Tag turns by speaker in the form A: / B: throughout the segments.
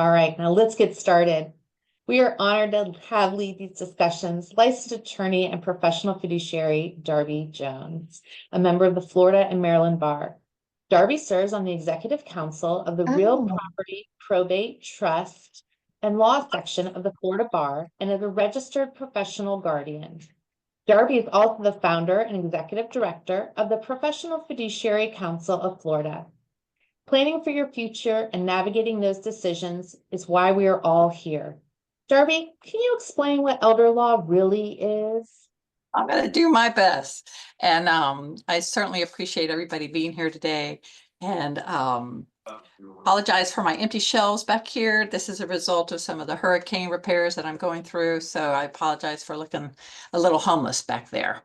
A: All right, now let's get started. We are honored to have lead these discussions licensed attorney and professional fiduciary Darby Jones, a member of the Florida and Maryland Bar. Darby serves on the executive council of the Real Property, Probate, Trust, and Law section of the Florida Bar and is a registered professional guardian. Darby is also the founder and executive director of the Professional Fiduciary Council of Florida. Planning for your future and navigating those decisions is why we are all here. Darby, can you explain what elder law really is?
B: I'm going to do my best. And I certainly appreciate everybody being here today. And apologize for my empty shelves back here. This is a result of some of the hurricane repairs that I'm going through. So I apologize for looking a little homeless back there.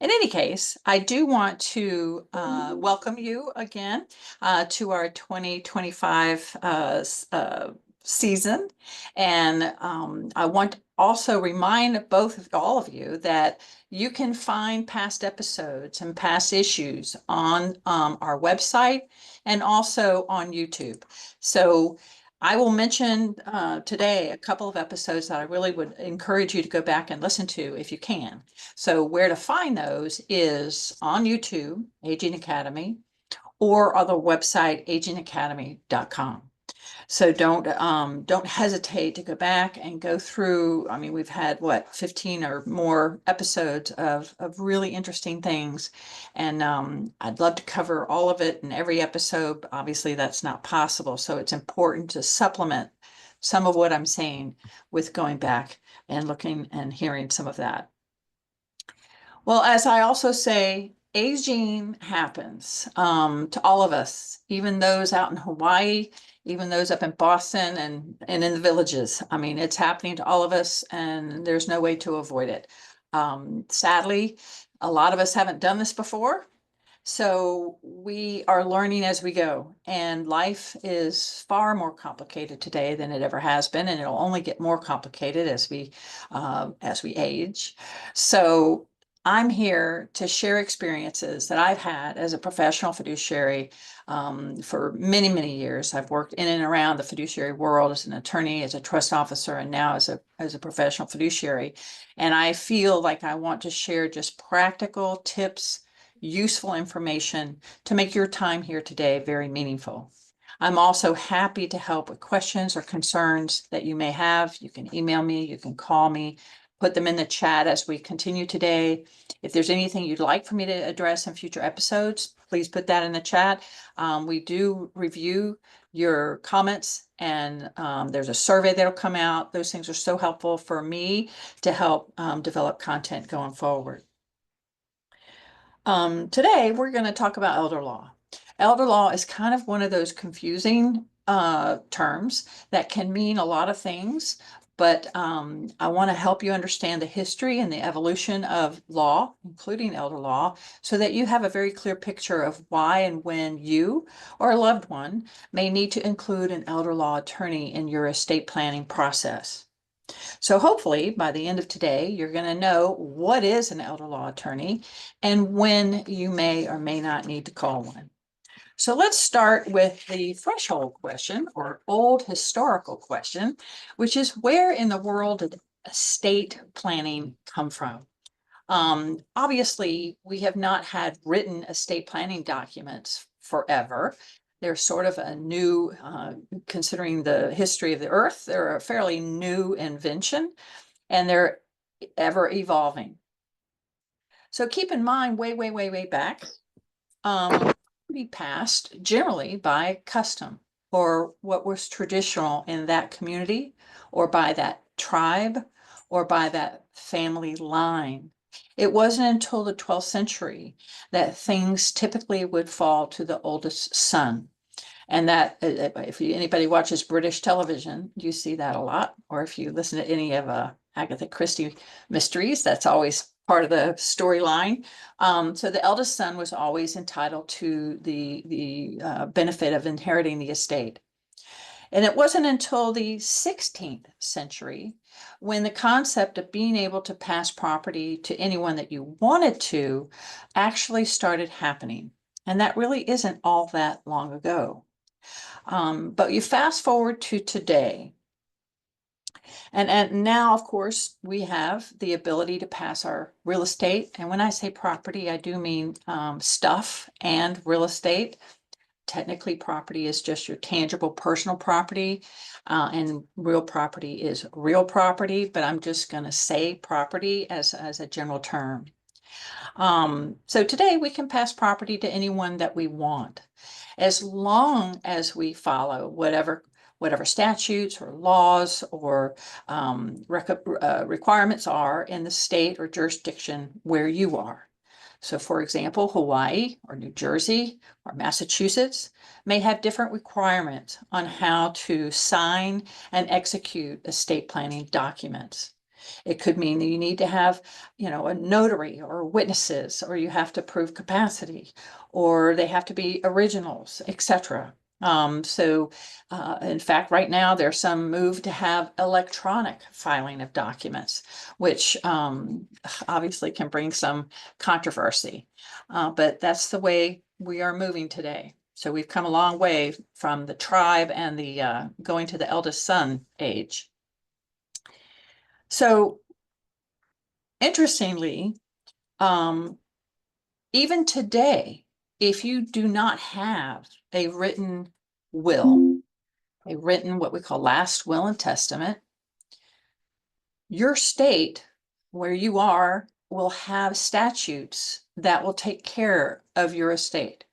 B: In any case, I do want to welcome you again to our 2025 season. And I want to also remind all of you that you can find past episodes and past issues on our website and also on YouTube. So I will mention today a couple of episodes that I really would encourage you to go back and listen to if you can. So where to find those is on YouTube, Aging Academy, or on the website agingacademy.com. So don't hesitate to go back and go through. I mean, we've had 15 or more episodes of really interesting things. And I'd love to cover all of it in every episode. But obviously, that's not possible. So it's important to supplement some of what I'm saying with going back and looking and hearing some of that. Well, as I also say, aging happens to all of us, even those out in Hawaii, even those up in Boston and in the villages. I mean, it's happening to all of us, and there's no way to avoid it. Sadly, a lot of us haven't done this before. So we are learning as we go, and life is far more complicated today than it ever has been, and it'll only get more complicated as we age. So I'm here to share experiences that I've had as a professional fiduciary for many, many years. I've worked in and around the fiduciary world as an attorney, as a trust officer, and now as a professional fiduciary. And I feel like I want to share just practical tips, useful information to make your time here today very meaningful. I'm also happy to help with questions or concerns that you may have. You can email me, you can call me, put them in the chat as we continue today. If there's anything you'd like for me to address in future episodes, please put that in the chat. We do review your comments, and there's a survey that'll come out. Those things are so helpful for me to help develop content going forward. Today, we're going to talk about elder law. Elder law is kind of one of those confusing terms that can mean a lot of things, but I want to help you understand the history and the evolution of law, including elder law, so that you have a very clear picture of why and when you or a loved one may need to include an elder law attorney in your estate planning process. So hopefully by the end of today, you're going to know what is an elder law attorney and when you may or may not need to call one. So let's start with the threshold question, or old historical question, which is, where in the world did estate planning come from? Obviously, we have not had written estate planning documents forever. They're sort of a new, considering the history of the earth, they're a fairly new invention, and they're ever evolving. So keep in mind, way back, be passed generally by custom, or what was traditional in that community, or by that tribe, or by that family line. It wasn't until the 12th century that things typically would fall to the oldest son. And that, if anybody watches British television, you see that a lot. Or if you listen to any of Agatha Christie mysteries, that's always part of the storyline. So the eldest son was always entitled to the benefit of inheriting the estate. And it wasn't until the 16th century when the concept of being able to pass property to anyone that you wanted to actually started happening. And that really isn't all that long ago. But you fast forward to today. And now, of course, we have the ability to pass our real estate. And when I say property, I do mean stuff and real estate. Technically, property is just your tangible personal property, and real property is real property, but I'm just going to say property as a general term. So today we can pass property to anyone that we want, as long as we follow whatever statutes or laws or requirements are in the state or jurisdiction where you are. So for example, Hawaii or New Jersey or Massachusetts may have different requirements on how to sign and execute estate planning documents. It could mean that you need to have, a notary or witnesses, or you have to prove capacity, or they have to be originals, etc. In fact, right now there's some move to have electronic filing of documents, which obviously can bring some controversy. But that's the way we are moving today. So we've come a long way from the tribe and the going to the eldest son age. So interestingly, even today, if you do not have a written will, a written what we call last will and testament, your state where you are will have statutes that will take care of your estate.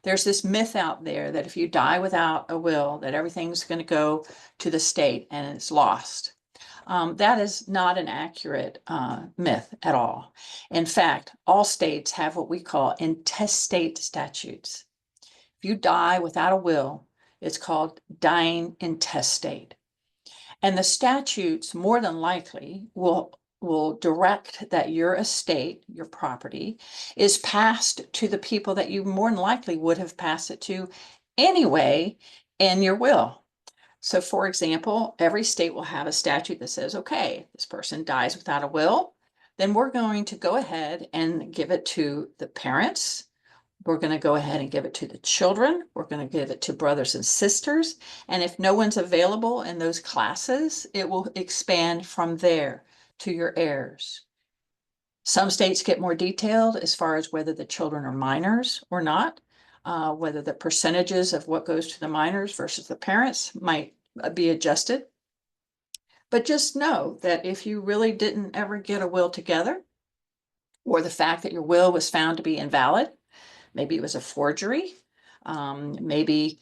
B: There's this myth out there that if you die without a will, that everything's going to go to the state and it's lost. That is not an accurate myth at all. In fact, all states have what we call intestate statutes. If you die without a will, it's called dying intestate. And the statutes more than likely will direct that your estate, your property, is passed to the people that you more than likely would have passed it to anyway in your will. So for example, every state will have a statute that says, okay, this person dies without a will, then we're going to go ahead and give it to the parents. We're going to go ahead and give it to the children. We're going to give it to brothers and sisters. And if no one's available in those classes, it will expand from there to your heirs. Some states get more detailed as far as whether the children are minors or not. Whether the percentages of what goes to the minors versus the parents might be adjusted. But just know that if you really didn't ever get a will together, or the fact that your will was found to be invalid, maybe it was a forgery, maybe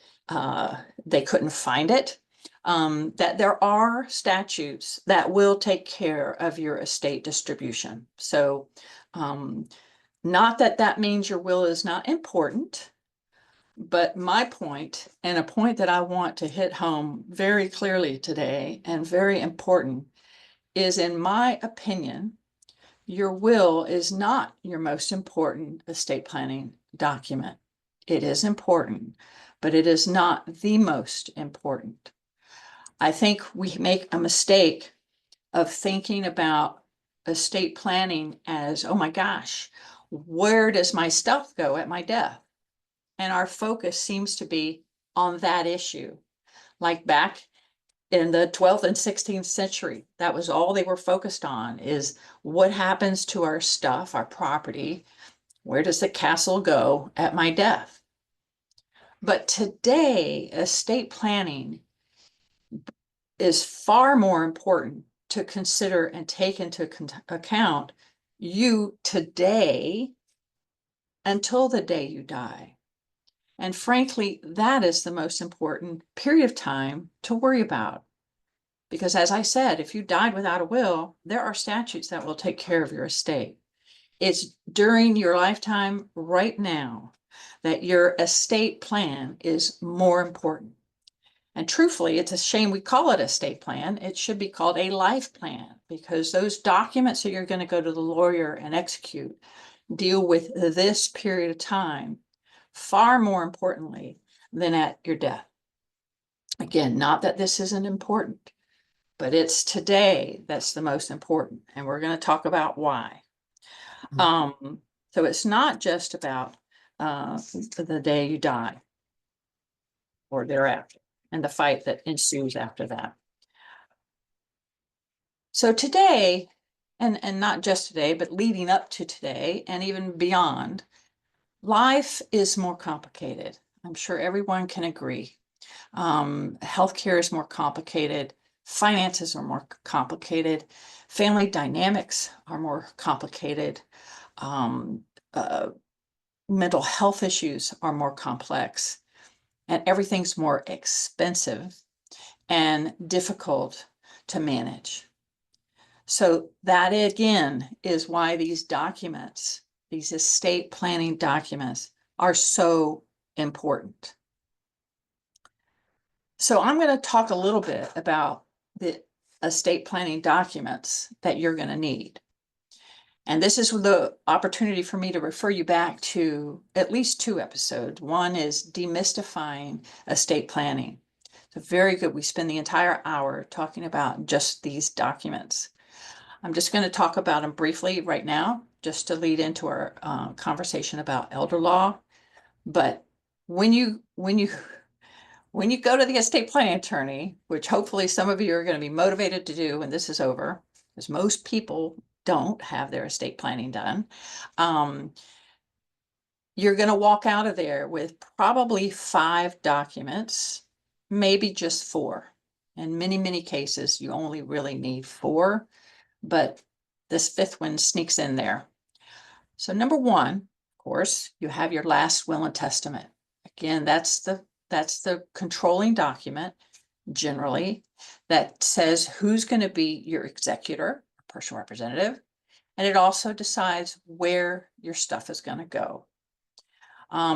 B: they couldn't find it, that there are statutes that will take care of your estate distribution. So not that that means your will is not important. But my point, and a point that I want to hit home very clearly today and very important, is in my opinion, your will is not your most important estate planning document. It is important, but it is not the most important. I think we make a mistake of thinking about estate planning as, oh my gosh, where does my stuff go at my death? And our focus seems to be on that issue. Like back in the 12th and 16th century, that was all they were focused on, is what happens to our stuff, our property? Where does the castle go at my death? But today, estate planning is far more important to consider and take into account you today until the day you die. And frankly, that is the most important period of time to worry about. Because as I said, if you died without a will, there are statutes that will take care of your estate. It's during your lifetime right now that your estate plan is more important. And truthfully, it's a shame we call it a estate plan. It should be called a life plan, because those documents that you're going to go to the lawyer and execute deal with this period of time far more importantly than at your death. Again, not that this isn't important, but it's today that's the most important. And we're going to talk about why. So it's not just about the day you die. or thereafter, and the fight that ensues after that. So today, and not just today, but leading up to today and even beyond, life is more complicated. I'm sure everyone can agree. Healthcare is more complicated. Finances are more complicated. Family dynamics are more complicated. Um, uh, Mental health issues are more complex, and everything's more expensive and difficult to manage. So that again is why these documents, these estate planning documents, are so important. So I'm going to talk a little bit about the estate planning documents that you're going to need. And this is the opportunity for me to refer you back to at least 2 episodes. One is demystifying estate planning. So very good. We spend the entire hour talking about just these documents. I'm just going to talk about them briefly right now, just to lead into our conversation about elder law. But when you go to the estate planning attorney, which hopefully some of you are going to be motivated to do when this is over, because most people don't have their estate planning done, you're going to walk out of there with probably 5 documents, maybe just 4. In many, many cases, you only really need 4, but this 5th one sneaks in there. So number 1, of course, you have your last will and testament. Again, that's the controlling document generally that says who's going to be your executor, personal representative, and it also decides where your stuff is going to go.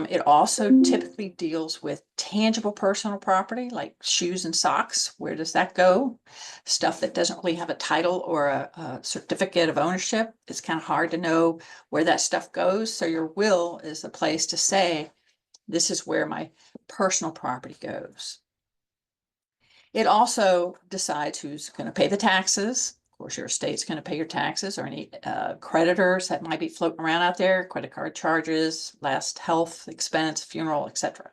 B: It also typically deals with tangible personal property like shoes and socks. Where does that go? Stuff that doesn't really have a title or a certificate of ownership. It's kind of hard to know where that stuff goes. So your will is the place to say, this is where my personal property goes. It also decides who's going to pay the taxes. Of course, your estate's going to pay your taxes, or any creditors that might be floating around out there, credit card charges, last health expense, funeral, etc.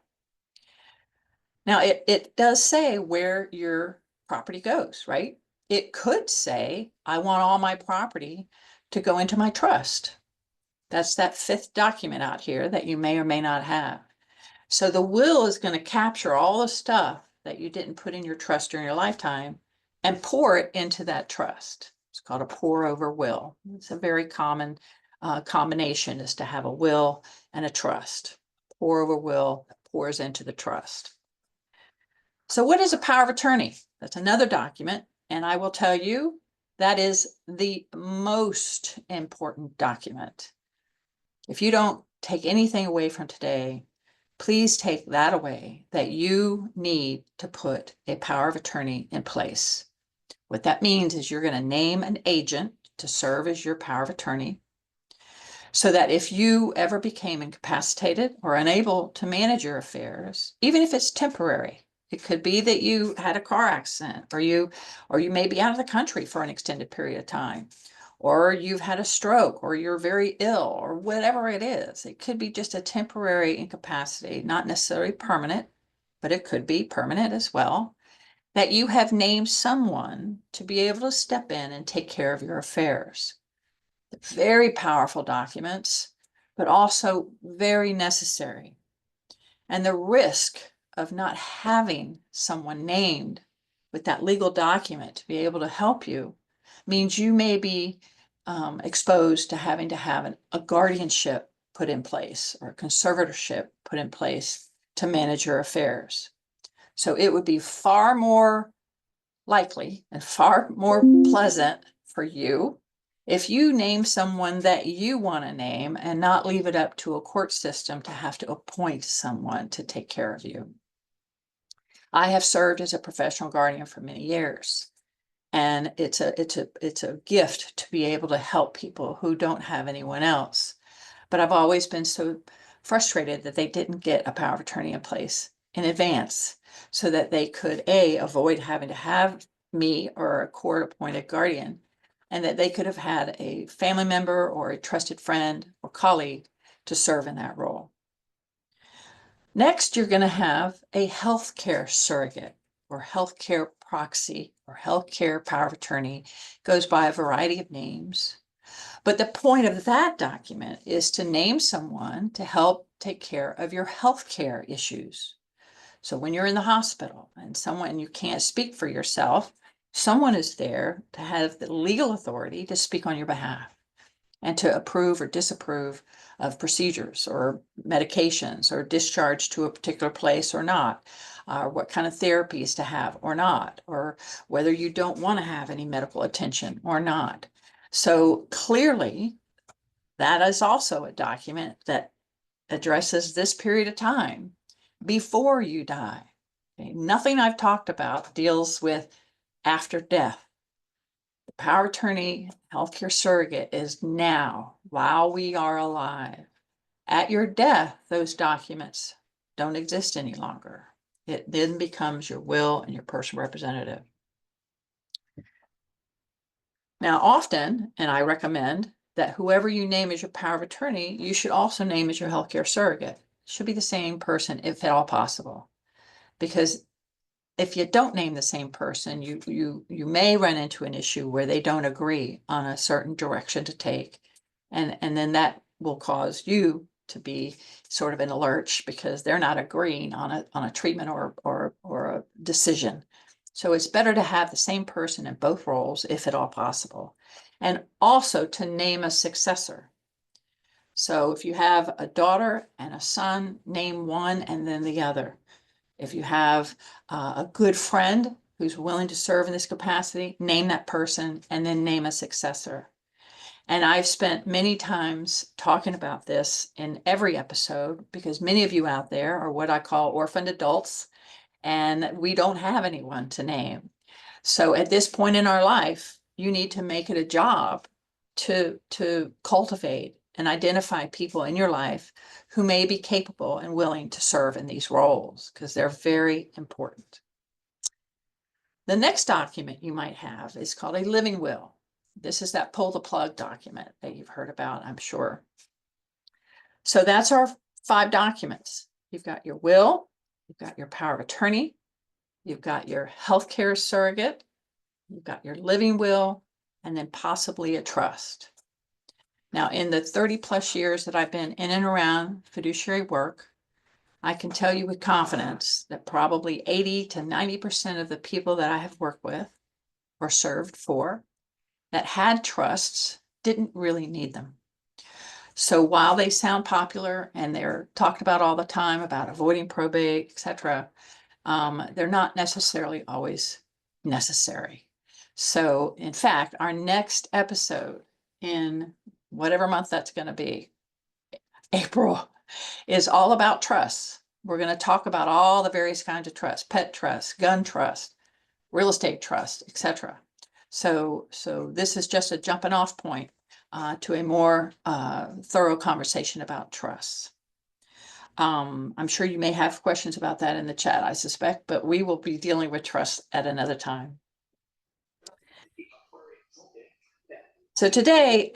B: Now, it does say where your property goes, right? It could say, I want all my property to go into my trust. That's that 5th document out here that you may or may not have. So the will is going to capture all the stuff that you didn't put in your trust during your lifetime and pour it into that trust. It's called a pour over will. It's a very common combination, is to have a will and a trust. Pour over will pours into the trust. So what is a power of attorney? That's another document. And I will tell you, that is the most important document. If you don't take anything away from today, please take that away, that you need to put a power of attorney in place. What that means is you're going to name an agent to serve as your power of attorney, so that if you ever became incapacitated or unable to manage your affairs, even if it's temporary, it could be that you had a car accident, or you may be out of the country for an extended period of time, or you've had a stroke, or you're very ill, or whatever it is. It could be just a temporary incapacity, not necessarily permanent, but it could be permanent as well, that you have named someone to be able to step in and take care of your affairs. Very powerful documents, but also very necessary. And the risk of not having someone named with that legal document to be able to help you means you may be exposed to having to have a guardianship put in place, or a conservatorship put in place to manage your affairs. So it would be far more likely and far more pleasant for you if you name someone that you want to name, and not leave it up to a court system to have to appoint someone to take care of you. I have served as a professional guardian for many years, and it's a gift to be able to help people who don't have anyone else. But I've always been so frustrated that they didn't get a power of attorney in place in advance, so that they could avoid having to have me or a court-appointed guardian, and that they could have had a family member or a trusted friend or colleague to serve in that role. Next, you're going to have a healthcare surrogate or healthcare proxy or healthcare power of attorney. Goes by a variety of names. But the point of that document is to name someone to help take care of your healthcare issues. So when you're in the hospital and you can't speak for yourself, someone is there to have the legal authority to speak on your behalf and to approve or disapprove of procedures or medications or discharge to a particular place or not, what kind of therapies to have or not, or whether you don't want to have any medical attention or not. So clearly, that is also a document that addresses this period of time before you die. Okay? Nothing I've talked about deals with after death. The power of attorney, healthcare surrogate is now, while we are alive. At your death, those documents don't exist any longer. It then becomes your will and your personal representative. Now, often, and I recommend that whoever you name as your power of attorney, you should also name as your healthcare surrogate. It should be the same person if at all possible. Because if you don't name the same person, you may run into an issue where they don't agree on a certain direction to take. And then that will cause you to be sort of in a lurch because they're not agreeing on a treatment or a decision. So it's better to have the same person in both roles if at all possible. And also to name a successor. So if you have a daughter and a son, name one and then the other. If you have a good friend who's willing to serve in this capacity, name that person and then name a successor. And I've spent many times talking about this in every episode because many of you out there are what I call orphaned adults, and we don't have anyone to name. So at this point in our life, you need to make it a job to cultivate and identify people in your life who may be capable and willing to serve in these roles because they're very important. The next document you might have is called a living will. This is that pull the plug document that you've heard about, I'm sure. So that's our 5 documents. You've got your will, you've got your power of attorney, you've got your healthcare surrogate, you've got your living will, and then possibly a trust. Now, in the 30 plus years that I've been in and around fiduciary work, I can tell you with confidence that probably 80 to 90% of the people that I have worked with or served for that had trusts didn't really need them. So while they sound popular and they're talked about all the time about avoiding probate, etc., they're not necessarily always necessary. So in fact, our next episode in whatever month that's going to be, April, is all about trusts. We're going to talk about all the various kinds of trusts, pet trust, gun trust, real estate trust, etc. So this is just a jumping off point to a more thorough conversation about trusts. I'm sure you may have questions about that in the chat, I suspect, but we will be dealing with trust at another time. So today,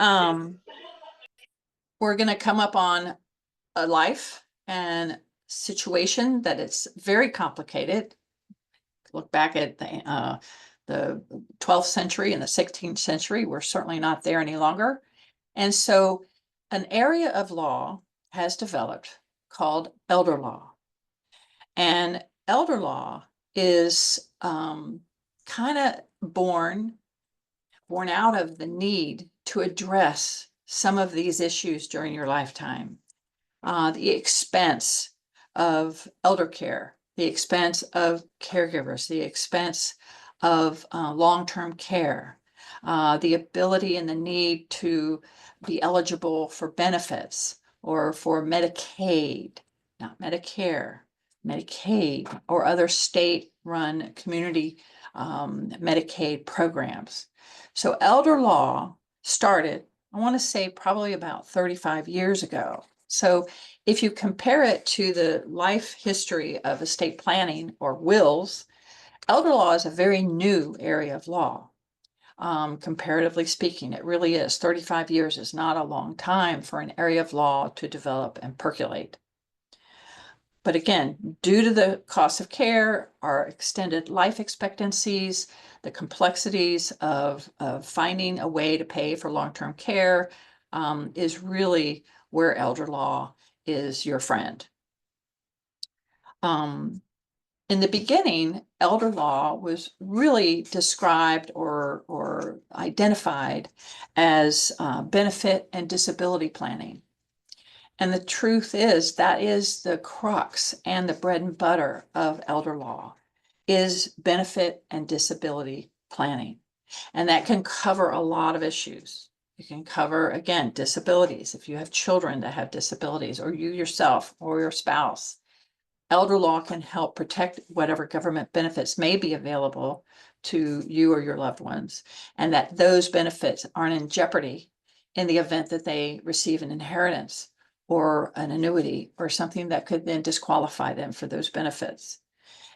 B: we're going to come up on a life and situation that it's very complicated. Look back at the 12th century and the 16th century, we're certainly not there any longer. And so an area of law has developed called elder law. And elder law is kind of born out of the need to address some of these issues during your lifetime. The expense of elder care, the expense of caregivers, the expense of long-term care, the ability and the need to be eligible for benefits or for Medicaid, not Medicare, Medicaid, or other state-run community Medicaid programs. So elder law started, I want to say probably about 35 years ago. So if you compare it to the life history of estate planning or wills, elder law is a very new area of law. Comparatively speaking, it really is. 35 years is not a long time for an area of law to develop and percolate. But again, due to the cost of care, our extended life expectancies, the complexities of finding a way to pay for long-term care, is really where elder law is your friend. In the beginning, elder law was really described or identified as benefit and disability planning. And the truth is that is the crux and the bread and butter of elder law is benefit and disability planning. And that can cover a lot of issues. You can cover, again, disabilities. If you have children that have disabilities, or you yourself or your spouse, elder law can help protect whatever government benefits may be available to you or your loved ones, and that those benefits aren't in jeopardy in the event that they receive an inheritance or an annuity or something that could then disqualify them for those benefits.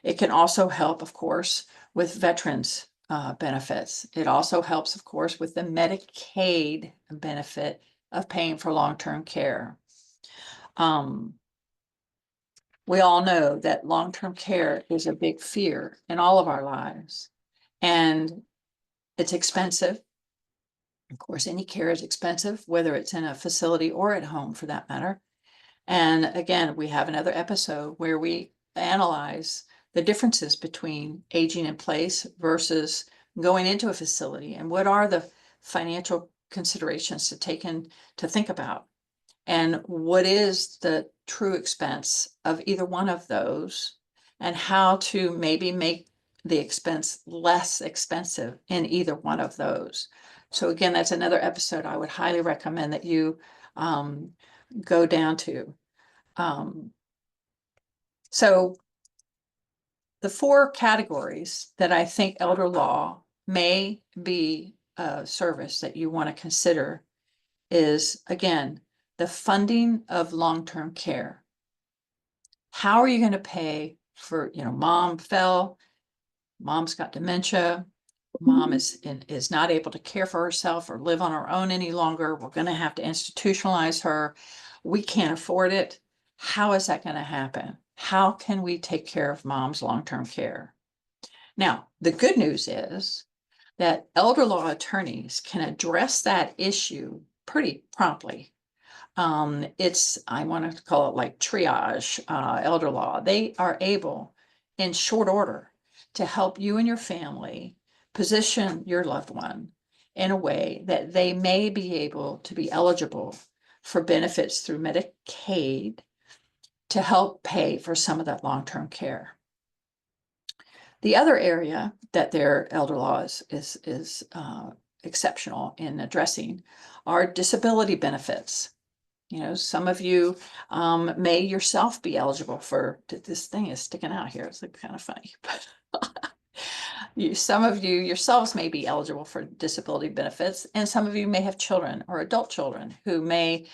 B: It can also help, of course, with veterans benefits. It also helps, of course, with the Medicaid benefit of paying for long-term care. We all know that long-term care is a big fear in all of our lives, and it's expensive. Of course, any care is expensive, whether it's in a facility or at home for that matter. And again, we have another episode where we analyze the differences between aging in place versus going into a facility, and what are the financial considerations to think about, and what is the true expense of either one of those, and how to maybe make the expense less expensive in either one of those. So again, that's another episode I would highly recommend that you go down to. So the 4 categories that I think elder law may be a service that you want to consider is, again, the funding of long-term care. How are you going to pay for, mom fell, mom's got dementia, mom is not able to care for herself or live on her own any longer. We're going to have to institutionalize her. We can't afford it. How is that going to happen? How can we take care of mom's long-term care? Now, the good news is that elder law attorneys can address that issue pretty promptly. I want to call it like triage, elder law. They are able in short order to help you and your family position your loved one in a way that they may be able to be eligible for benefits through Medicaid to help pay for some of that long-term care. The other area that their elder law is exceptional in addressing are disability benefits. Some of you may yourself be eligible for, this thing is sticking out here. It's like kind of funny, but some of you yourselves may be eligible for disability benefits, and some of you may have children or adult children who may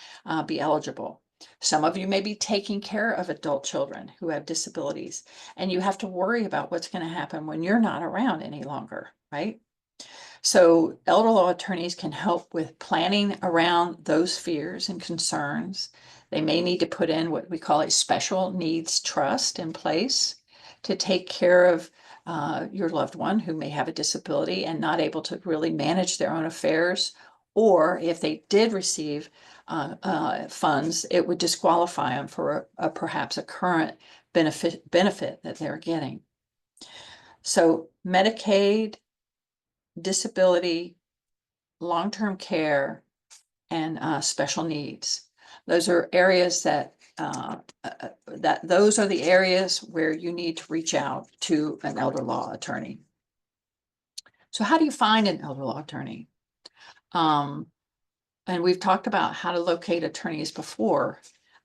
B: be eligible. Some of you may be taking care of adult children who have disabilities, and you have to worry about what's going to happen when you're not around any longer, right? So elder law attorneys can help with planning around those fears and concerns. They may need to put in what we call a special needs trust in place to take care of your loved one who may have a disability and not able to really manage their own affairs. Or if they did receive funds, it would disqualify them for perhaps a current benefit that they're getting. So Medicaid, disability, long-term care, and special needs. Those are areas those are the areas where you need to reach out to an elder law attorney. So how do you find an elder law attorney? And we've talked about how to locate attorneys before,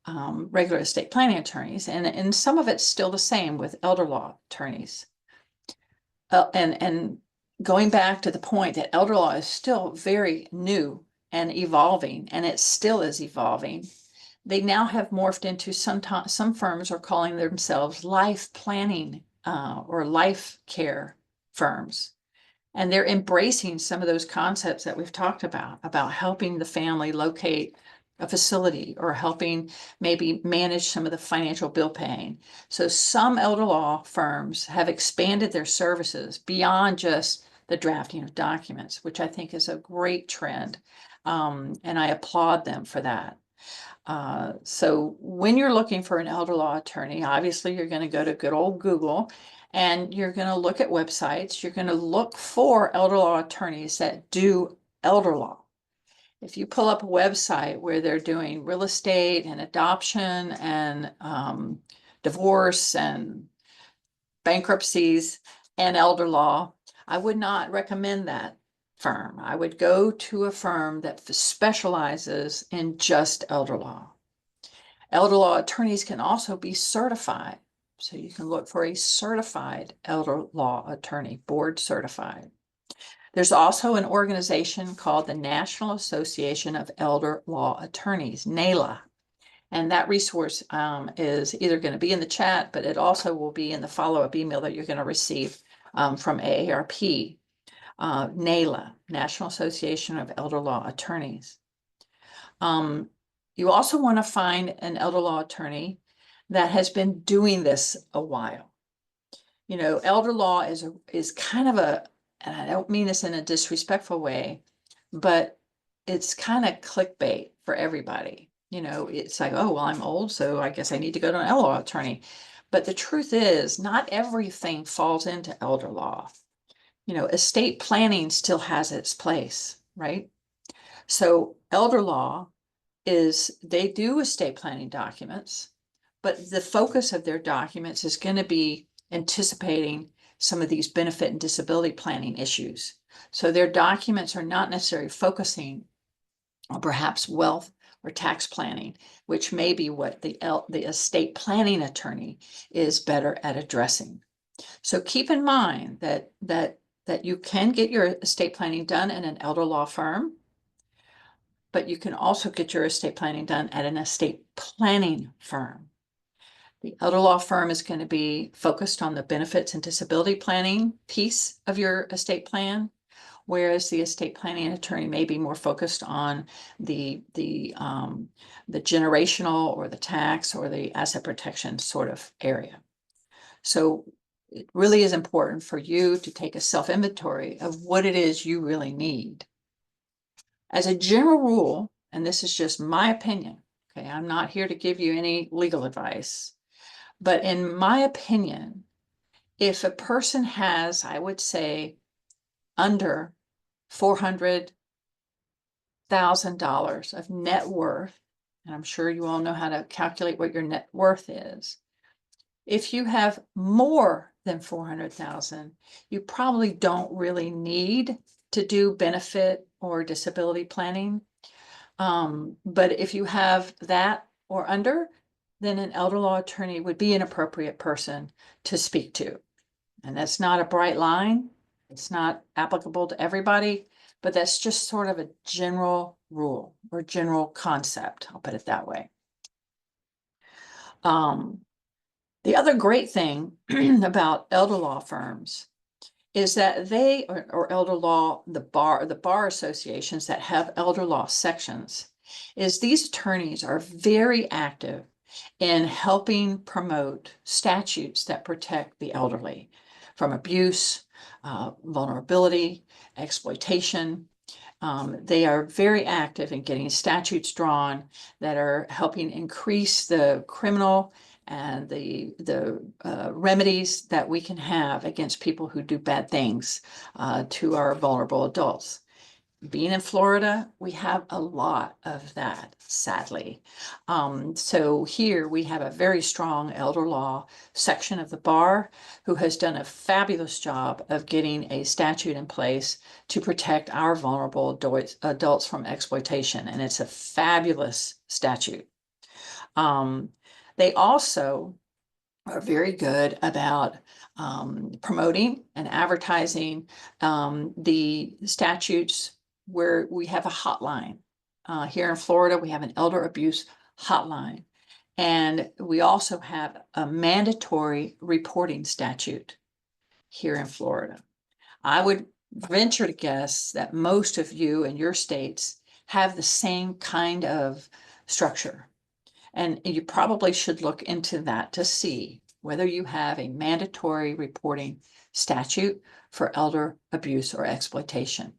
B: regular estate planning attorneys, and some of it's still the same with elder law attorneys. And going back to the point that elder law is still very new and evolving, and it still is evolving. They now have morphed into some firms are calling themselves life planning or life care firms. And they're embracing some of those concepts that we've talked about helping the family locate a facility or helping maybe manage some of the financial bill paying. So some elder law firms have expanded their services beyond just the drafting of documents, which I think is a great trend. And I applaud them for that. So when you're looking for an elder law attorney, obviously you're going to go to good old Google and you're going to look at websites. You're going to look for elder law attorneys that do elder law. If you pull up a website where they're doing real estate and adoption and divorce and bankruptcies and elder law, I would not recommend that firm. I would go to a firm that specializes in just elder law. Elder law attorneys can also be certified. So you can look for a certified elder law attorney, board certified. There's also an organization called the National Association of Elder Law Attorneys, NALA. And that resource is either going to be in the chat, but it also will be in the follow-up email that you're going to receive from AARP. NALA, National Association of Elder Law Attorneys. You also want to find an elder law attorney that has been doing this a while. You know, elder law is kind of a, and I don't mean this in a disrespectful way, but it's kind of clickbait for everybody. You know, it's like, oh, well, I'm old, so I guess I need to go to an elder law attorney. But the truth is, not everything falls into elder law. You know, estate planning still has its place, right? So elder law is they do estate planning documents, but the focus of their documents is going to be anticipating some of these benefit and disability planning issues. So their documents are not necessarily focusing on perhaps wealth or tax planning, which may be what the estate planning attorney is better at addressing. So keep in mind that you can get your estate planning done in an elder law firm, but you can also get your estate planning done at an estate planning firm. The elder law firm is going to be focused on the benefits and disability planning piece of your estate plan, whereas the estate planning attorney may be more focused on the generational or the tax or the asset protection sort of area. So it really is important for you to take a self-inventory of what it is you really need. As a general rule, and this is just my opinion, okay, I'm not here to give you any legal advice, but in my opinion, if a person has, I would say, under $400,000 of net worth, and I'm sure you all know how to calculate what your net worth is. If you have more than 400,000, you probably don't really need to do benefit or disability planning. But if you have that or under, then an elder law attorney would be an appropriate person to speak to. And that's not a bright line. It's not applicable to everybody, but that's just sort of a general rule or general concept. I'll put it that way. The other great thing about elder law firms is that they, or elder law, the bar associations that have elder law sections, is these attorneys are very active in helping promote statutes that protect the elderly from abuse, vulnerability, exploitation. They are very active in getting statutes drawn that are helping increase the criminal and the remedies that we can have against people who do bad things to our vulnerable adults. Being in Florida, we have a lot of that, sadly. So here we have a very strong elder law section of the bar who has done a fabulous job of getting a statute in place to protect our vulnerable adults from exploitation. And it's a fabulous statute. They also are very good about promoting and advertising the statutes where we have a hotline. Here in Florida, we have an elder abuse hotline. And we also have a mandatory reporting statute here in Florida. I would venture to guess that most of you in your states have the same kind of structure. And you probably should look into that to see whether you have a mandatory reporting statute for elder abuse or exploitation.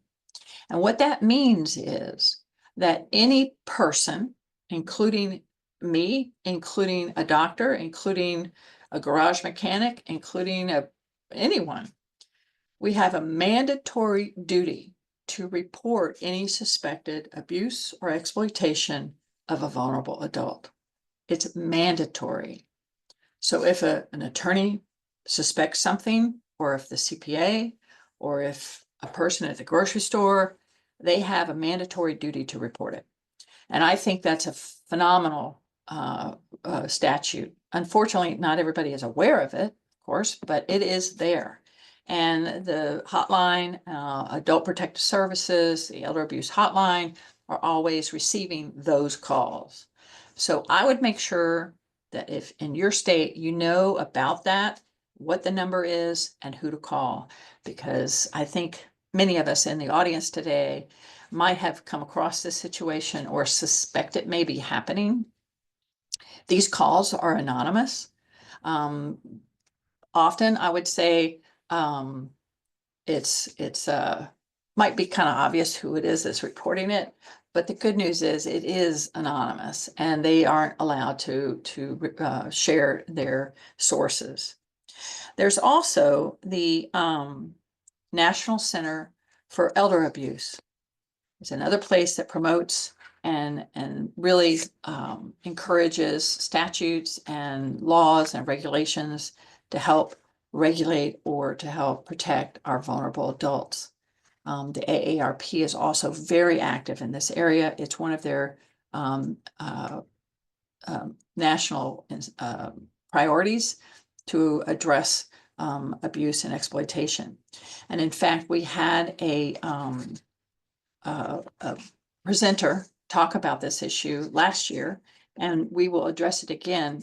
B: And what that means is that any person, including me, including a doctor, including a garage mechanic, including anyone, we have a mandatory duty to report any suspected abuse or exploitation of a vulnerable adult. It's mandatory. So if an attorney suspects something, or if the CPA, or if a person at the grocery store, they have a mandatory duty to report it. And I think that's a phenomenal statute. Unfortunately, not everybody is aware of it, of course, but it is there. And the hotline, Adult Protective Services, the Elder Abuse Hotline are always receiving those calls. So I would make sure that if in your state you know about that, what the number is and who to call, because I think many of us in the audience today might have come across this situation or suspect it may be happening. These calls are anonymous. Often I would say it's might be kind of obvious who it is that's reporting it, but the good news is it is anonymous and they aren't allowed to share their sources. There's also the National Center for Elder Abuse. It's another place that promotes and really encourages statutes and laws and regulations to help regulate or to help protect our vulnerable adults. The AARP is also very active in this area. It's one of their national priorities to address abuse and exploitation. And in fact, we had a presenter talk about this issue last year, and we will address it again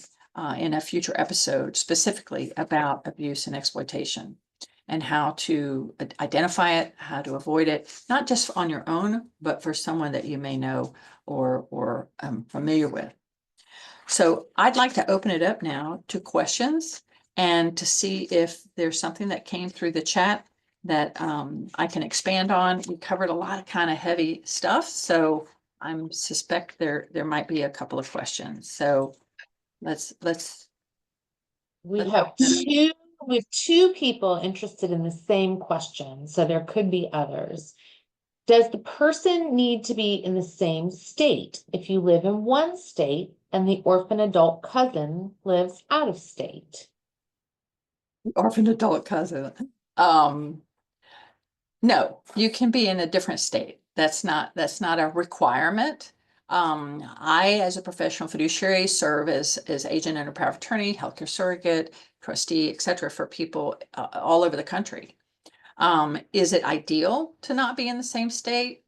B: in a future episode specifically about abuse and exploitation and how to identify it, how to avoid it, not just on your own, but for someone that you may know or familiar with. So I'd like to open it up now to questions and to see if there's something that came through the chat that I can expand on. We covered a lot of kind of heavy stuff, so I suspect there might be a couple of questions. So let's
A: We have two people interested in the same question, so there could be others. Does the person need to be in the same state if you live in one state and the orphan adult cousin lives out of state?
B: Orphan adult cousin. No, you can be in a different state. That's not a requirement. I, as a professional fiduciary, serve as agent under power of attorney, healthcare surrogate, trustee, et cetera, for people all over the country. Is it ideal to not be in the same state?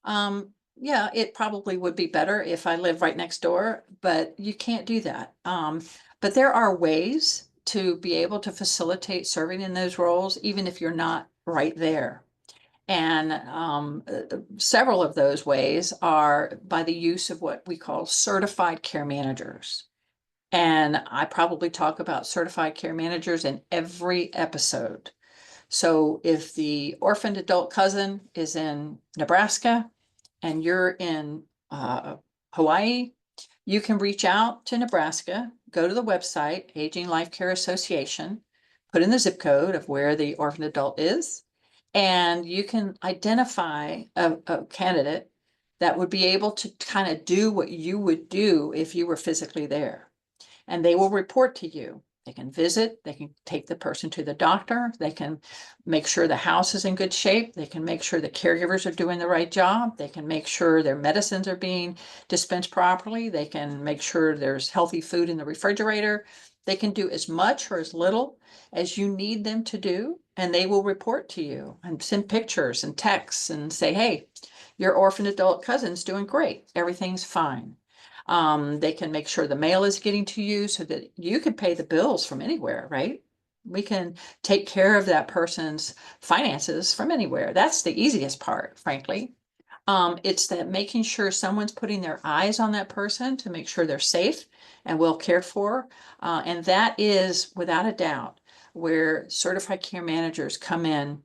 B: Yeah, it probably would be better if I live right next door, but you can't do that. But there are ways to be able to facilitate serving in those roles, even if you're not right there. And several of those ways are by the use of what we call certified care managers. And I probably talk about certified care managers in every episode. So if the orphaned adult cousin is in Nebraska and you're in Hawaii, you can reach out to Nebraska, go to the website, Aging Life Care Association, put in the zip code of where the orphaned adult is, and you can identify a candidate that would be able to kind of do what you would do if you were physically there. And they will report to you. They can visit, they can take the person to the doctor, they can make sure the house is in good shape, they can make sure the caregivers are doing the right job, they can make sure their medicines are being dispensed properly, they can make sure there's healthy food in the refrigerator. They can do as much or as little as you need them to do, and they will report to you and send pictures and texts and say, hey, your orphan adult cousin's doing great, everything's fine. They can make sure the mail is getting to you so that you can pay the bills from anywhere, right? We can take care of that person's finances from anywhere. That's the easiest part, frankly. It's that making sure someone's putting their eyes on that person to make sure they're safe and well cared for. And that is without a doubt where certified care managers come in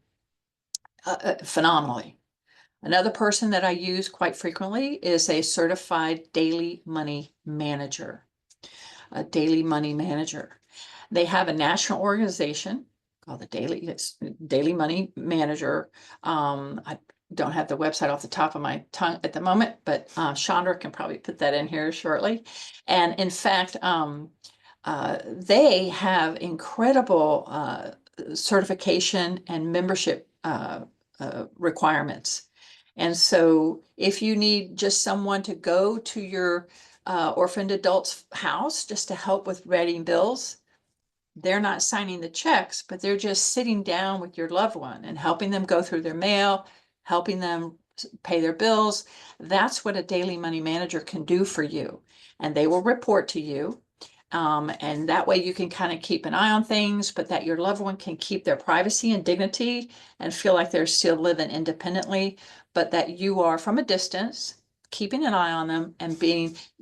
B: phenomenally. Another person that I use quite frequently is a certified daily money manager. A daily money manager. They have a national organization called the Daily Money Manager. I don't have the website off the top of my tongue at the moment, but Chandra can probably put that in here shortly. And in fact, they have incredible certification and membership requirements. And so if you need just someone to go to your orphaned adult's house just to help with writing bills, they're not signing the checks, but they're just sitting down with your loved one and helping them go through their mail, helping them pay their bills. That's what a daily money manager can do for you. And they will report to you. And that way you can kind of keep an eye on things, but that your loved one can keep their privacy and dignity and feel like they're still living independently, but that you are from a distance, keeping an eye on them and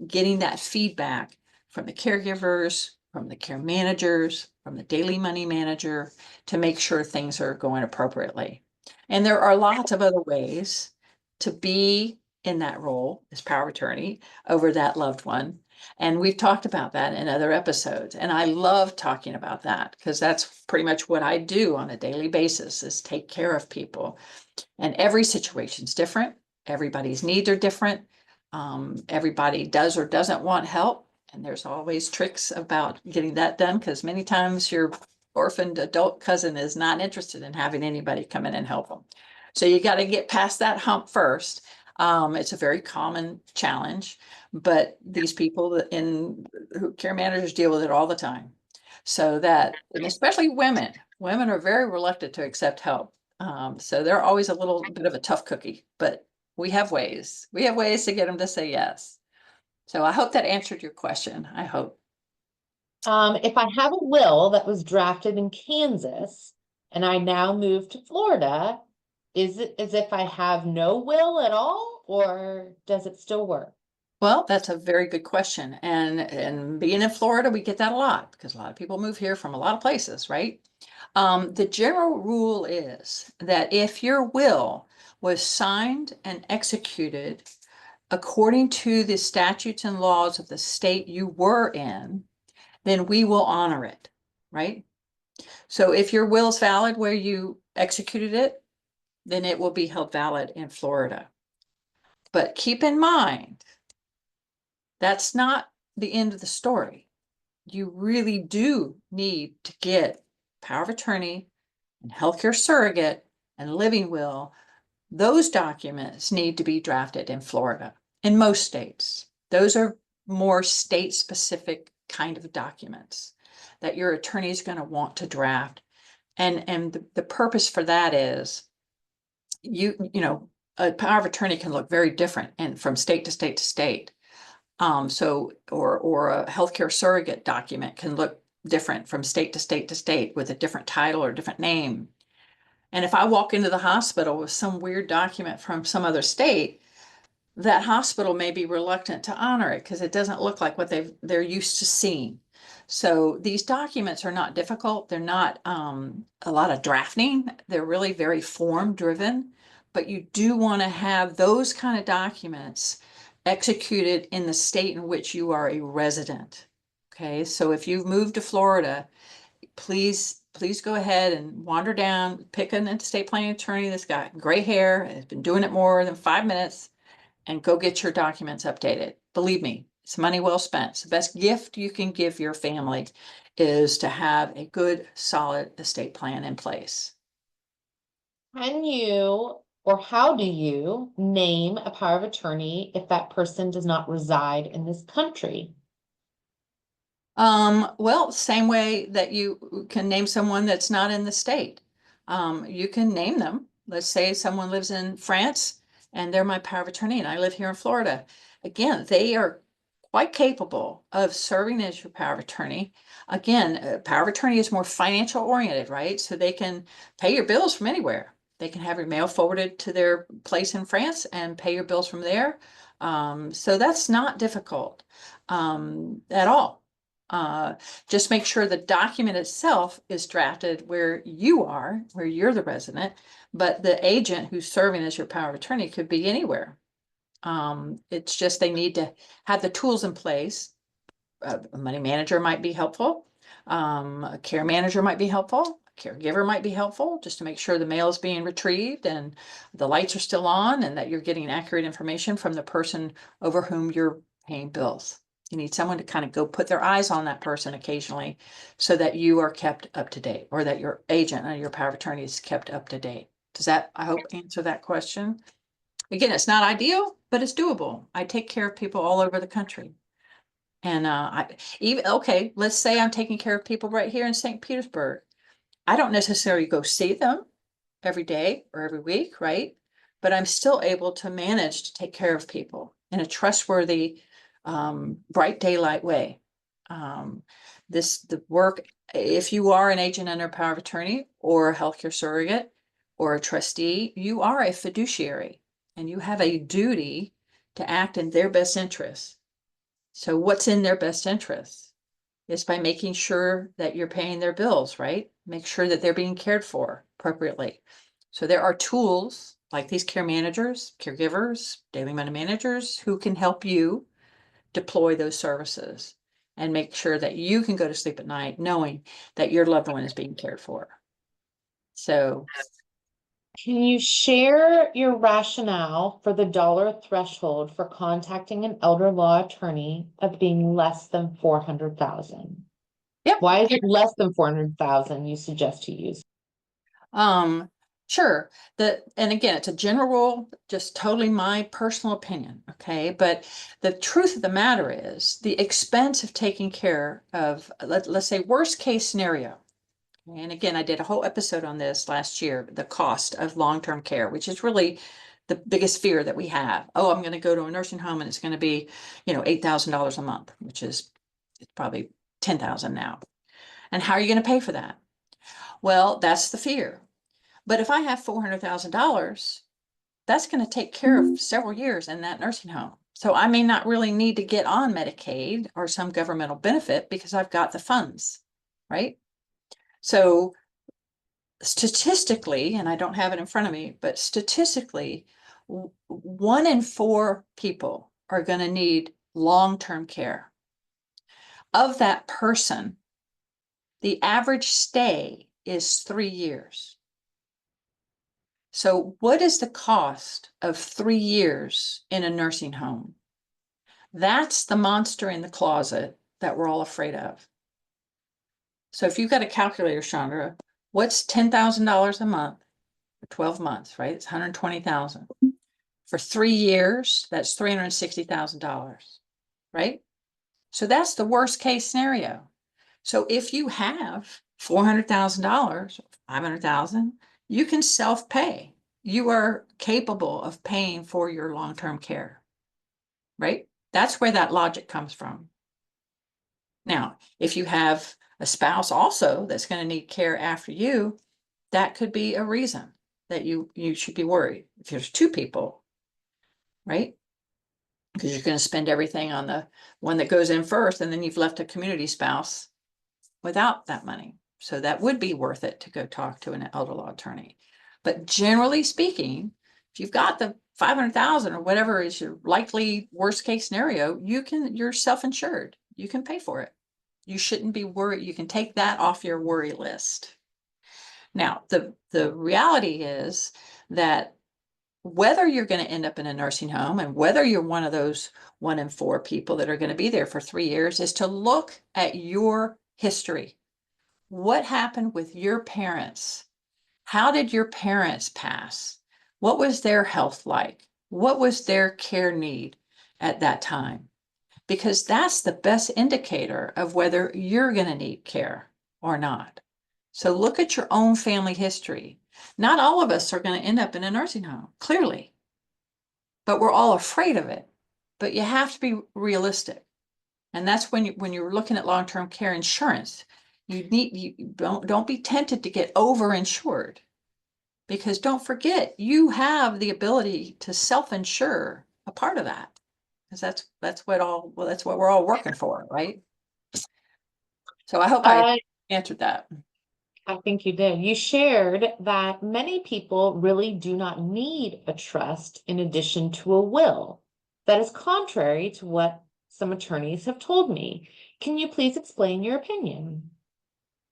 B: getting that feedback from the caregivers, from the care managers, from the daily money manager to make sure things are going appropriately. And there are lots of other ways to be in that role as power of attorney over that loved one. And we've talked about that in other episodes. And I love talking about that because that's pretty much what I do on a daily basis is take care of people. And every situation's different. Everybody's needs are different. Everybody does or doesn't want help. And there's always tricks about getting that done because many times your orphaned adult cousin is not interested in having anybody come in and help them. So you got to get past that hump first. It's a very common challenge, but these people who care managers deal with it all the time. So that, and especially women are very reluctant to accept help. So they're always a little bit of a tough cookie, but we have ways to get them to say yes. So I hope that answered your question. I hope.
A: If I have a will that was drafted in Kansas and I now move to Florida, is it as if I have no will at all, or does it still work?
B: Well, that's a very good question. And being in Florida, we get that a lot because a lot of people move here from a lot of places, right? The general rule is that if your will was signed and executed according to the statutes and laws of the state you were in, then we will honor it, right? So if your will is valid where you executed it, then it will be held valid in Florida. But keep in mind, that's not the end of the story. You really do need to get power of attorney and healthcare surrogate and living will. Those documents need to be drafted in Florida, in most states. Those are more state-specific kind of documents that your attorney is going to want to draft. And the purpose for that is you know, a power of attorney can look very different and from state to state to state. Or a healthcare surrogate document can look different from state to state to state with a different title or different name. And if I walk into the hospital with some weird document from some other state, that hospital may be reluctant to honor it because it doesn't look like what they're used to seeing. So these documents are not difficult. They're not a lot of drafting. They're really very form driven, but you do want to have those kind of documents executed in the state in which you are a resident. Okay, so if you've moved to Florida, please go ahead and wander down, pick an estate planning attorney that's got gray hair, has been doing it more than 5 minutes, and go get your documents updated. Believe me, it's money well spent. It's the best gift you can give your family is to have a good, solid estate plan in place.
A: Can you, or how do you name a power of attorney if that person does not reside in this country?
B: Well, same way that you can name someone that's not in the state. You can name them. Let's say someone lives in France and they're my power of attorney and I live here in Florida. Again, they are quite capable of serving as your power of attorney. Again, power of attorney is more financial oriented, right? So they can pay your bills from anywhere. They can have your mail forwarded to their place in France and pay your bills from there. So that's not difficult at all. Just make sure the document itself is drafted where you are, where you're the resident, but the agent who's serving as your power of attorney could be anywhere. It's just they need to have the tools in place. A money manager might be helpful. A care manager might be helpful. A caregiver might be helpful, just to make sure the mail is being retrieved and the lights are still on and that you're getting accurate information from the person over whom you're paying bills. You need someone to kind of go put their eyes on that person occasionally so that you are kept up to date, or that your agent or your power of attorney is kept up to date. Does that, I hope, answer that question? Again, it's not ideal, but it's doable. I take care of people all over the country. And okay, let's say I'm taking care of people right here in St. Petersburg. I don't necessarily go see them every day or every week, right? But I'm still able to manage to take care of people in a trustworthy, bright daylight way. The work, if you are an agent under power of attorney or a healthcare surrogate or a trustee, you are a fiduciary and you have a duty to act in their best interest. So what's in their best interest is by making sure that you're paying their bills, right? Make sure that they're being cared for appropriately. So there are tools like these care managers, caregivers, daily money managers who can help you deploy those services and make sure that you can go to sleep at night knowing that your loved one is being cared for. So
A: Can you share your rationale for the dollar threshold for contacting an elder law attorney of being less than 400,000?
B: Yep.
A: Why is it less than 400,000 you suggest to use?
B: Sure. And again, it's a general rule, just totally my personal opinion. Okay. But the truth of the matter is the expense of taking care of, let's say, worst case scenario. And again, I did a whole episode on this last year, the cost of long-term care, which is really the biggest fear that we have. Oh, I'm going to go to a nursing home and it's going to be, $8,000 a month, which is it's probably 10,000 now. And how are you going to pay for that? Well, that's the fear. But if I have $400,000, that's going to take care of several years in that nursing home. So I may not really need to get on Medicaid or some governmental benefit because I've got the funds, right? So statistically, and I don't have it in front of me, but statistically, 1 in 4 people are going to need long-term care. Of that person, the average stay is 3 years. So what is the cost of 3 years in a nursing home? That's the monster in the closet that we're all afraid of. So if you've got a calculator, Chandra, what's $10,000 a month for 12 months, right? It's 120,000. For 3 years, that's $360,000, right? So that's the worst case scenario. So if you have $400,000, 500,000, you can self-pay. You are capable of paying for your long-term care, right? That's where that logic comes from. Now, if you have a spouse also that's going to need care after you, that could be a reason that you should be worried. If there's 2 people, right? Because you're going to spend everything on the one that goes in first, and then you've left a community spouse without that money. So that would be worth it to go talk to an elder law attorney. But generally speaking, if you've got the 500,000 or whatever is your likely worst case scenario, you're self-insured. You can pay for it. You shouldn't be worried. You can take that off your worry list. Now, the reality is that whether you're going to end up in a nursing home and whether you're one of those 1 in 4 people that are going to be there for 3 years is to look at your history. What happened with your parents? How did your parents pass? What was their health like? What was their care need at that time? Because that's the best indicator of whether you're going to need care or not. So look at your own family history. Not all of us are going to end up in a nursing home, clearly, but we're all afraid of it. But you have to be realistic. And that's when you're looking at long-term care insurance, you don't be tempted to get over-insured. Because don't forget, you have the ability to self-insure a part of that. Because that's what we're all working for, right? So I hope I
A: Uh,
B: answered that.
A: I think you did. You shared that many people really do not need a trust in addition to a will. That is contrary to what some attorneys have told me. Can you please explain your opinion?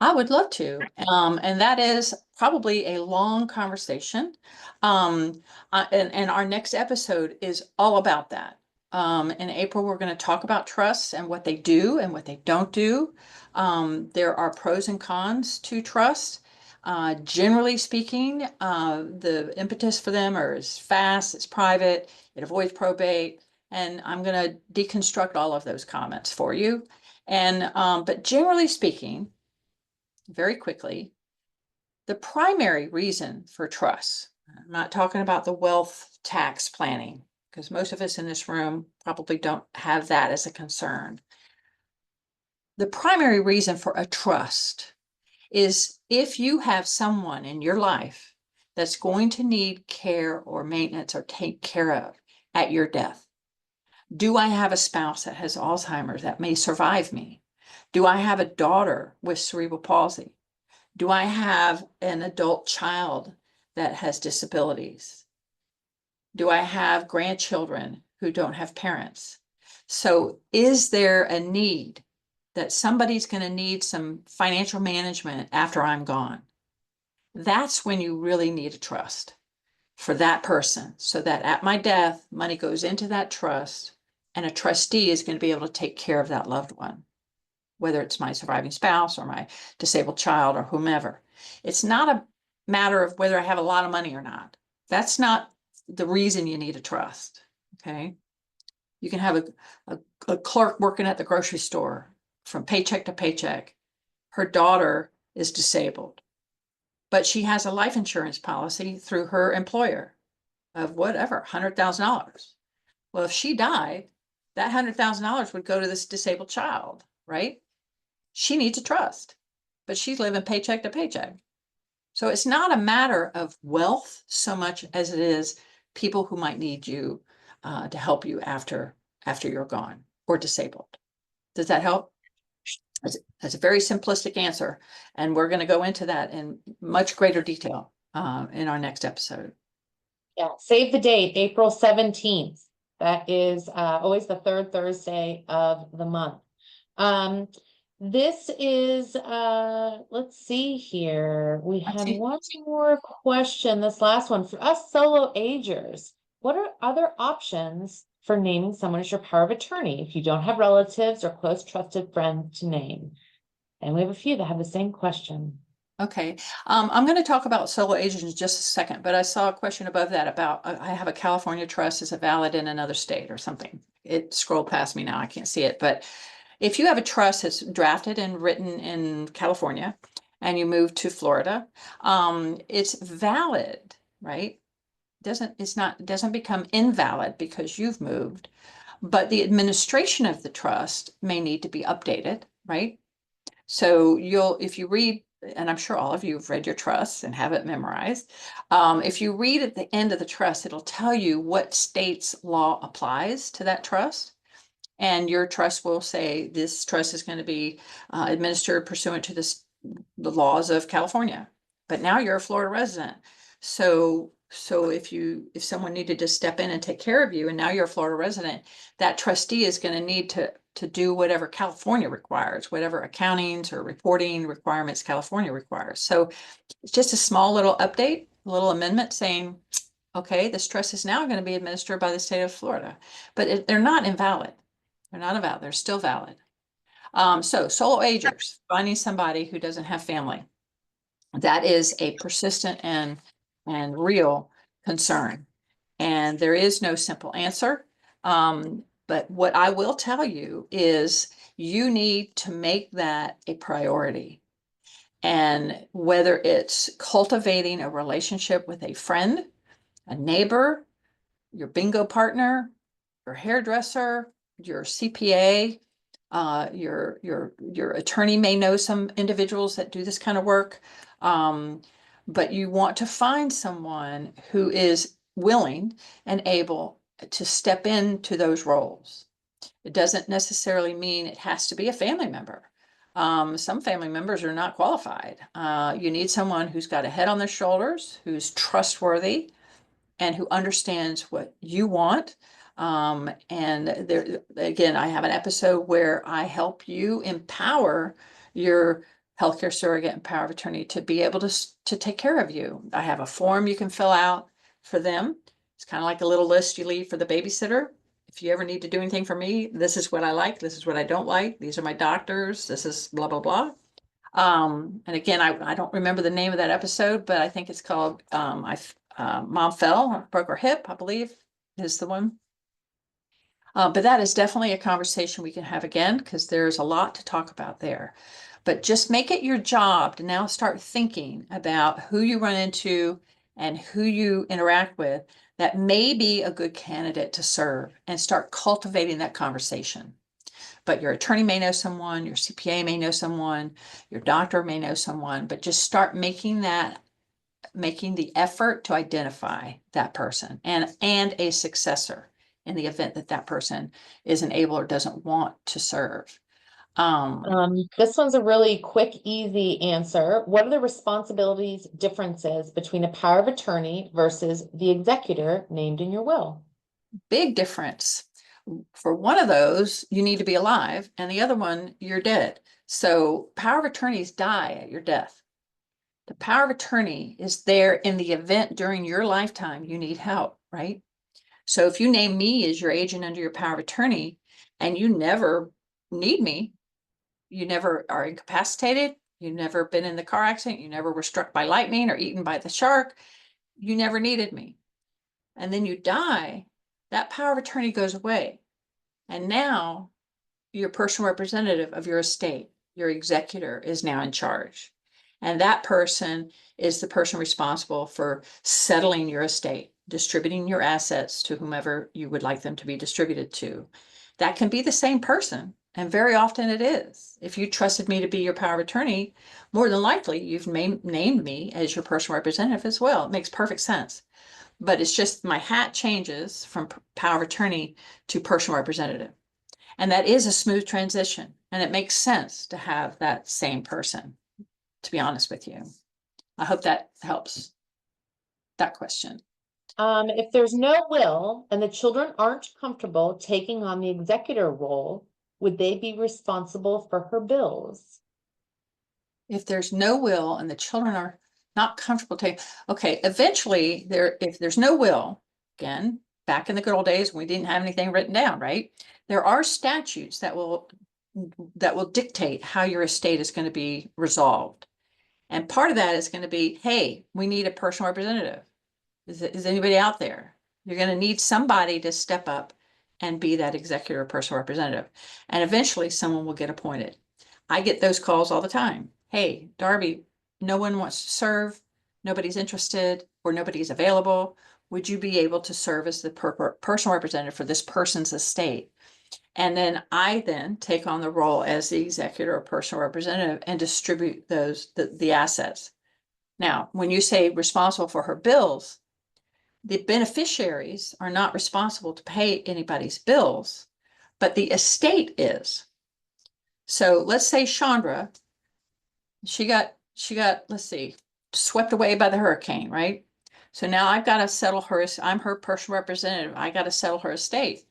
B: I would love to. And that is probably a long conversation. Um, and our next episode is all about that. In April, we're going to talk about trusts and what they do and what they don't do. There are pros and cons to trust. Generally speaking, the impetus for them are is fast, it's private, it avoids probate, and I'm going to deconstruct all of those comments for you. And but generally speaking, very quickly, the primary reason for trust, I'm not talking about the wealth tax planning, because most of us in this room probably don't have that as a concern. The primary reason for a trust is if you have someone in your life that's going to need care or maintenance or take care of at your death. Do I have a spouse that has Alzheimer's that may survive me? Do I have a daughter with cerebral palsy? Do I have an adult child that has disabilities? Do I have grandchildren who don't have parents? So is there a need that somebody's going to need some financial management after I'm gone? That's when you really need a trust for that person so that at my death, money goes into that trust and a trustee is going to be able to take care of that loved one, whether it's my surviving spouse or my disabled child or whomever. It's not a matter of whether I have a lot of money or not. That's not the reason you need a trust. Okay. You can have a clerk working at the grocery store from paycheck to paycheck. Her daughter is disabled, but she has a life insurance policy through her employer of whatever, $100,000. Well, if she died, that $100,000 would go to this disabled child, right? She needs a trust, but she's living paycheck to paycheck. So it's not a matter of wealth so much as it is people who might need you to help you after you're gone or disabled. Does that help? That's a very simplistic answer, and we're going to go into that in much greater detail in our next episode.
A: Yeah, save the date, April 17th. That is always the third Thursday of the month. This is let's see here. We had one more question. This last one for us solo agers. What are other options for naming someone as your power of attorney if you don't have relatives or close trusted friends to name? And we have a few that have the same question.
B: Okay, I'm going to talk about solo agents in just a second, but I saw a question above that about I have a California trust, is it valid in another state or something? It scrolled past me now, I can't see it, but if you have a trust that's drafted and written in California and you move to Florida, it's valid, right? It doesn't become invalid because you've moved, but the administration of the trust may need to be updated, right? So if you read, and I'm sure all of you have read your trust and have it memorized. If you read at the end of the trust, it'll tell you what state's law applies to that trust. And your trust will say this trust is going to be administered pursuant to the laws of California. But now you're a Florida resident. So if someone needed to step in and take care of you, and now you're a Florida resident, that trustee is going to need to do whatever California requires, whatever accountings or reporting requirements California requires. So it's just a small little update, a little amendment saying, okay, this trust is now going to be administered by the state of Florida, but they're not invalid. They're not invalid. They're still valid. So solo agers, finding somebody who doesn't have family. That is a persistent and real concern. And there is no simple answer. But what I will tell you is you need to make that a priority. And whether it's cultivating a relationship with a friend, a neighbor, your bingo partner, your hairdresser, your CPA, your attorney may know some individuals that do this kind of work. but you want to find someone who is willing and able to step into those roles. It doesn't necessarily mean it has to be a family member. Some family members are not qualified. You need someone who's got a head on their shoulders, who's trustworthy, and who understands what you want. And there, again, I have an episode where I help you empower your healthcare surrogate and power of attorney to be able to take care of you. I have a form you can fill out for them. It's kind of like a little list you leave for the babysitter. If you ever need to do anything for me, this is what I like, this is what I don't like, these are my doctors, this is blah, blah, blah. And again, I don't remember the name of that episode, but I think it's called, Mom Fell, Broke Her Hip, I believe is the one. But that is definitely a conversation we can have again, because there's a lot to talk about there. But just make it your job to now start thinking about who you run into and who you interact with that may be a good candidate to serve, and start cultivating that conversation. But your attorney may know someone, your CPA may know someone, your doctor may know someone, but just start making the effort to identify that person and a successor in the event that that person isn't able or doesn't want to serve.
A: This one's a really quick, easy answer. What are the responsibilities differences between a power of attorney versus the executor named in your will?
B: Big difference. For one of those, you need to be alive, and the other one, you're dead. So power of attorneys die at your death. The power of attorney is there in the event during your lifetime you need help, right? So if you name me as your agent under your power of attorney and you never need me, you never are incapacitated, you never been in the car accident, you never were struck by lightning or eaten by the shark, you never needed me. And then you die, that power of attorney goes away. And now your personal representative of your estate, your executor, is now in charge. And that person is the person responsible for settling your estate, distributing your assets to whomever you would like them to be distributed to. That can be the same person, and very often it is. If you trusted me to be your power of attorney, more than likely you've named me as your personal representative as well. It makes perfect sense. But it's just my hat changes from power of attorney to personal representative. And that is a smooth transition. And it makes sense to have that same person, to be honest with you. I hope that helps that question.
A: If there's no will and the children aren't comfortable taking on the executor role, would they be responsible for her bills?
B: If there's no will and the children are not comfortable taking, okay, eventually if there's no will, again, back in the good old days, we didn't have anything written down, right? There are statutes that will dictate how your estate is going to be resolved. And part of that is going to be, hey, we need a personal representative. Is anybody out there? You're going to need somebody to step up and be that executor or personal representative. And eventually someone will get appointed. I get those calls all the time. Hey, Darby, no one wants to serve, nobody's interested, or nobody's available. Would you be able to serve as the personal representative for this person's estate? And then I then take on the role as the executor or personal representative and distribute the assets. Now, when you say responsible for her bills, the beneficiaries are not responsible to pay anybody's bills, but the estate is. So let's say Chandra, she got, let's see, swept away by the hurricane, right? So now I've got to settle her, I'm her personal representative. I got to settle her estate.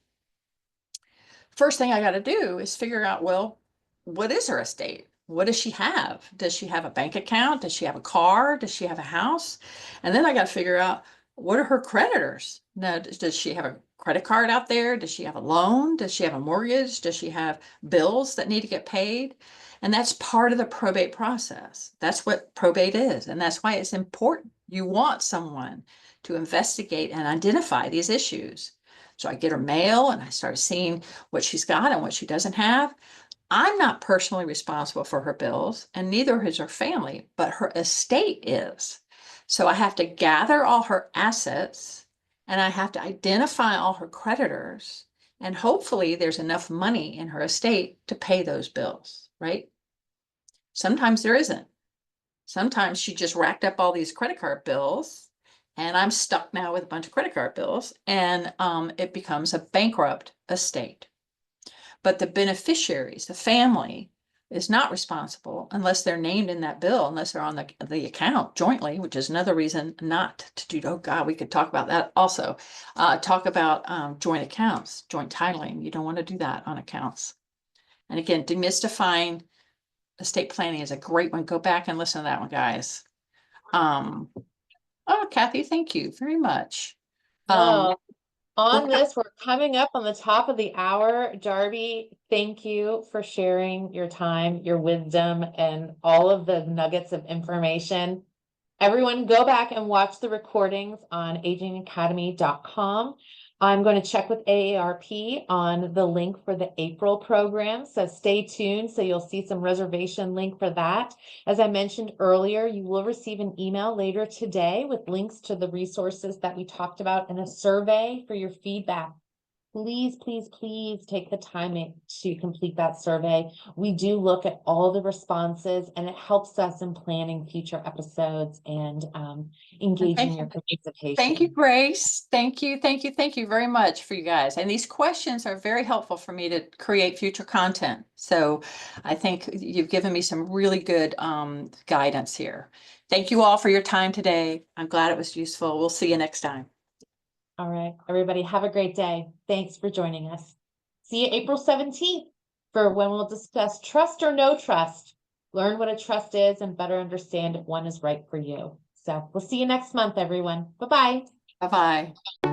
B: First thing I got to do is figure out, well, what is her estate? What does she have? Does she have a bank account? Does she have a car? Does she have a house? And then I got to figure out, what are her creditors? Now, does she have a credit card out there? Does she have a loan? Does she have a mortgage? Does she have bills that need to get paid? And that's part of the probate process. That's what probate is. And that's why it's important. You want someone to investigate and identify these issues. So I get her mail and I started seeing what she's got and what she doesn't have. I'm not personally responsible for her bills, and neither is her family, but her estate is. So I have to gather all her assets and I have to identify all her creditors. And hopefully there's enough money in her estate to pay those bills, right? Sometimes there isn't. Sometimes she just racked up all these credit card bills. And I'm stuck now with a bunch of credit card bills, and it becomes a bankrupt estate. But the beneficiaries, the family, is not responsible unless they're named in that bill, unless they're on the account jointly, which is another reason not to do. Oh God, we could talk about that also. Talk about joint accounts, joint titling. You don't want to do that on accounts. And again, demystifying estate planning is a great one. Go back and listen to that one, guys. Oh, Kathy, thank you very much.
A: No, on
B: We're
A: this, we're coming up on the top of the hour. Darby, thank you for sharing your time, your wisdom, and all of the nuggets of information. Everyone, go back and watch the recordings on agingacademy.com. I'm going to check with AARP on the link for the April program, so stay tuned. So you'll see some reservation link for that. As I mentioned earlier, you will receive an email later today with links to the resources that we talked about and a survey for your feedback. Please, please, please take the time to complete that survey. We do look at all the responses, and it helps us in planning future episodes and engaging your participation.
B: Thank you, Grace. Thank you, thank you, thank you very much for you guys. And these questions are very helpful for me to create future content. So I think you've given me some really good guidance here. Thank you all for your time today. I'm glad it was useful. We'll see you next time.
A: All right, everybody, have a great day. Thanks for joining us. See you April 17th for when we'll discuss trust or no trust. Learn what a trust is and better understand if one is right for you. So we'll see you next month, everyone. Bye-bye.
B: Bye-bye.